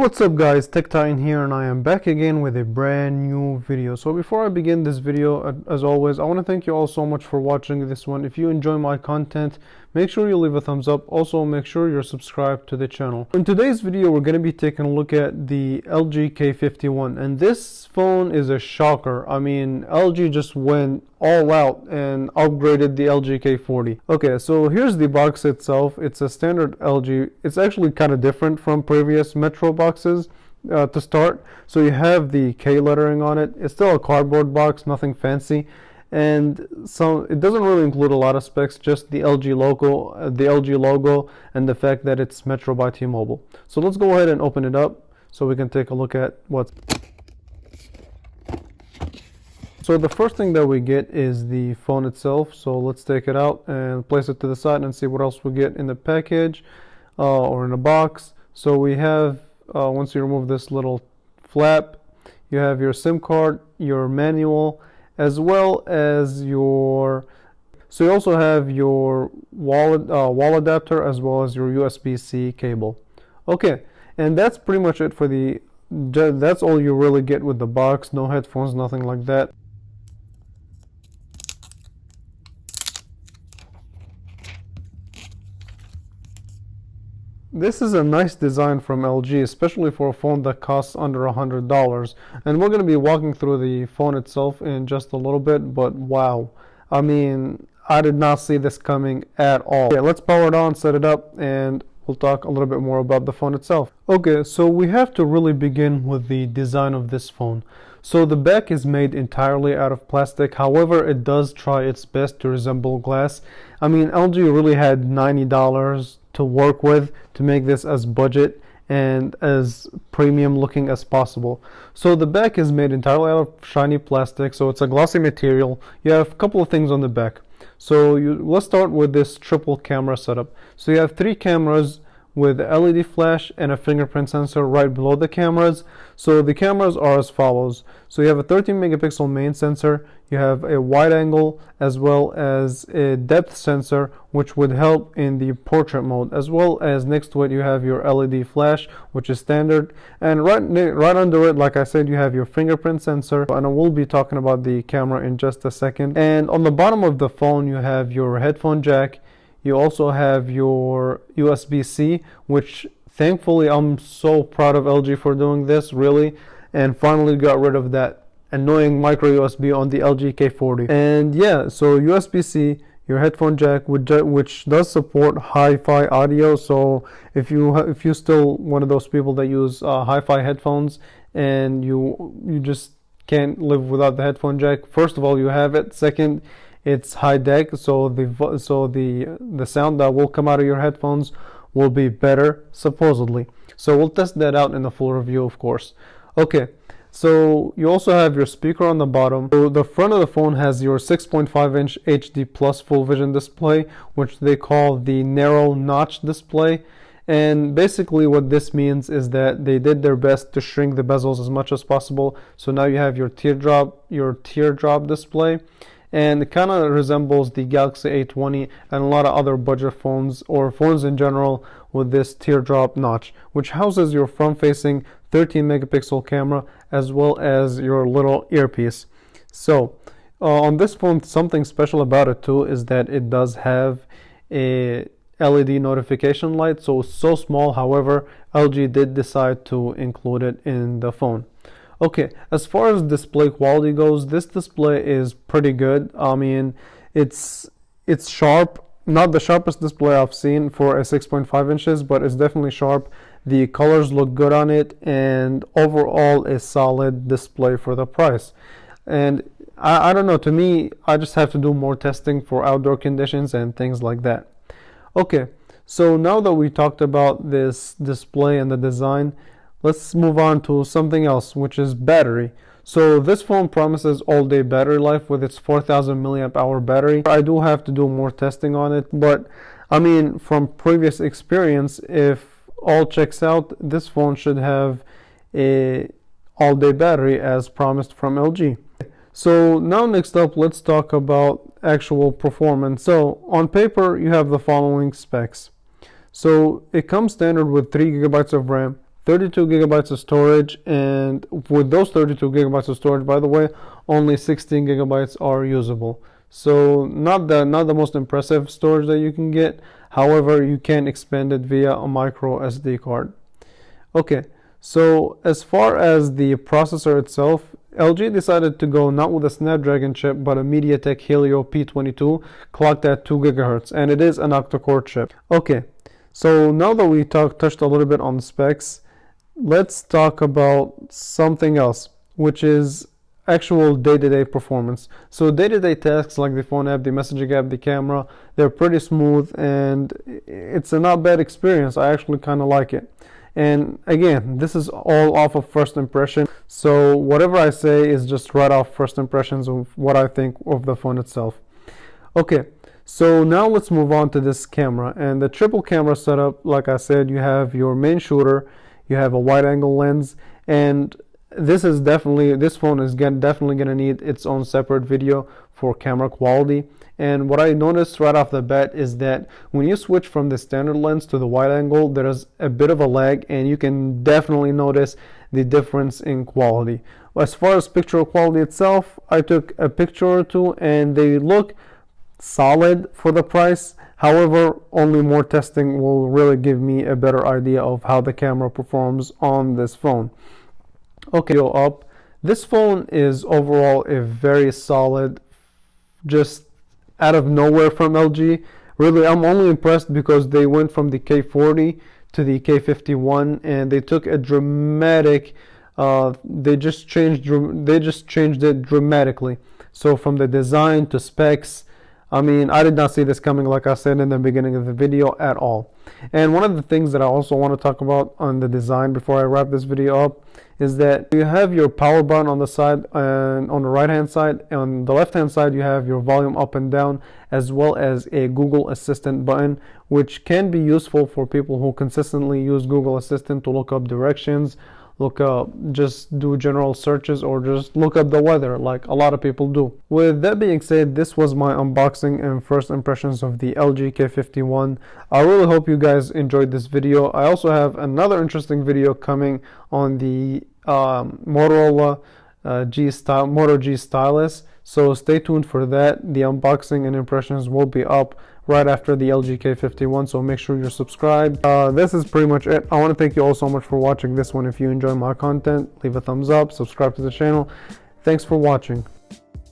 What's up guys, TechTitan here, and I am back again with a brand new video. So before I begin this video, as always, I want to thank you all so much for watching this one. If you enjoy my content, make sure you leave a thumbs up. Also, make sure you're subscribed to the channel. In today's video, we're going to be taking a look at the LG K51, and this phone is a shocker. I mean, LG just went all out and upgraded the LG K40. Okay, so here's the box itself. It's a standard LG. It's actually kind of different from previous Metro boxes to start. So you have the K lettering on it. It's still a cardboard box, nothing fancy. And so it doesn't really include a lot of specs, just the LG logo and the fact that it's Metro by T-Mobile. So let's go ahead and open it up so we can take a look at what's. So the first thing that we get is the phone itself. So let's take it out and place it to the side and see what else we get in the package or in the box. So we have, once you remove this little flap, you have your SIM card, your manual, as well as your, so you also have your wall adapter as well as your USB-C cable. Okay, and that's pretty much it for that's all you really get with the box. No headphones, nothing like that. This is a nice design from LG, especially for a phone that costs under $100. And we're going to be walking through the phone itself in just a little bit, but wow. I mean, I did not see this coming at all. Okay, let's power it on, set it up, and we'll talk a little bit more about the phone itself. Okay, so we have to really begin with the design of this phone. So the back is made entirely out of plastic. However, it does try its best to resemble glass. I mean, LG really had $90 to work with to make this as budget and as premium looking as possible. So the back is made entirely out of shiny plastic, so it's a glossy material. You have a couple of things on the back. So let's start with this triple camera setup. So you have 3 cameras with a LED flash and a fingerprint sensor right below the cameras. So the cameras are as follows. So you have a 13 megapixel main sensor, you have a wide angle as well as a depth sensor, which would help in the portrait mode, as well as next to it you have your LED flash, which is standard, and right under it, like I said, you have your fingerprint sensor, and I will be talking about the camera in just a second. And on the bottom of the phone you have your headphone jack. You also have your USB-C, which thankfully I'm so proud of LG for doing this, really, and finally got rid of that annoying micro USB on the LG K40. And yeah, so USB-C, your headphone jack, which does support hi-fi audio. So if you still one of those people that use hi-fi headphones and you just can't live without the headphone jack, first of all, you have it. Second, it's high dec, so the sound that will come out of your headphones will be better, supposedly. So we'll test that out in the full review, of course. Okay, so you also have your speaker on the bottom. So the front of the phone has your 6.5-inch HD Plus full vision display, which they call the narrow notch display. And basically what this means is that they did their best to shrink the bezels as much as possible. So now you have your teardrop display. And it kind of resembles the Galaxy A20 and a lot of other budget phones or phones in general with this teardrop notch, which houses your front-facing 13 megapixel camera as well as your little earpiece. So on this phone, something special about it too is that it does have a LED notification light. So small, however, LG did decide to include it in the phone. Okay, as far as display quality goes, this display is pretty good. I mean, it's sharp, not the sharpest display I've seen for a 6.5 inches, but it's definitely sharp. The colors look good on it, and overall a solid display for the price. And I don't know, to me, I just have to do more testing for outdoor conditions and things like that. Okay, so now that we talked about this display and the design, let's move on to something else, which is battery. So this phone promises all-day battery life with its 4,000 milliamp hour battery. I do have to do more testing on it, but I mean, from previous experience, if all checks out, this phone should have a all-day battery as promised from LG. So now next up, let's talk about actual performance. So on paper, you have the following specs. So it comes standard with 3 gigabytes of RAM, 32 gigabytes of storage, and with those 32 gigabytes of storage, by the way, only 16 gigabytes are usable. So not the most impressive storage that you can get. However, you can expand it via a micro SD card. Okay, so as far as the processor itself, LG decided to go not with a Snapdragon chip, but a MediaTek Helio P22 clocked at 2 gigahertz, and it is an octa-core chip. Okay, so now that we touched a little bit on the specs, let's talk about something else, which is actual day-to-day performance. So day-to-day tasks like the phone app, the messaging app, the camera, they're pretty smooth, and it's a not bad experience. I actually kind of like it. And again, this is all off of first impression, so whatever I say is just right off first impressions of what I think of the phone itself. Okay, so now let's move on to this camera. And the triple camera setup, like I said, you have your main shooter, you have a wide angle lens, and this phone is definitely going to need its own separate video for camera quality. And what I noticed right off the bat is that when you switch from the standard lens to the wide angle, there's a bit of a lag, and you can definitely notice the difference in quality. As far as picture quality itself, I took a picture or two and they look solid for the price. However, only more testing will really give me a better idea of how the camera performs on this phone. Okay, go up. This phone is overall a very solid, just out of nowhere from LG. Really, I'm only impressed because they went from the K40 to the K51, and they took a dramatic, they just changed it dramatically. So from the design to specs, I mean, I did not see this coming, like I said in the beginning of the video, at all. And one of the things that I also want to talk about on the design before I wrap this video up is that you have your power button on the side, and on the right hand side. On the left hand side, you have your volume up and down, as well as a Google Assistant button, which can be useful for people who consistently use Google Assistant to look up directions, just do general searches, or just look up the weather like a lot of people do. With that being said, this was my unboxing and first impressions of the LG K51. I really hope you guys enjoyed this video. I also have another interesting video coming on the Motorola Moto G stylus, so stay tuned for that. The unboxing and impressions will be up right after the LG K51, so make sure you're subscribed. This is pretty much it. I want to thank you all so much for watching this one. If you enjoy my content, leave a thumbs up, subscribe to the channel. Thanks for watching.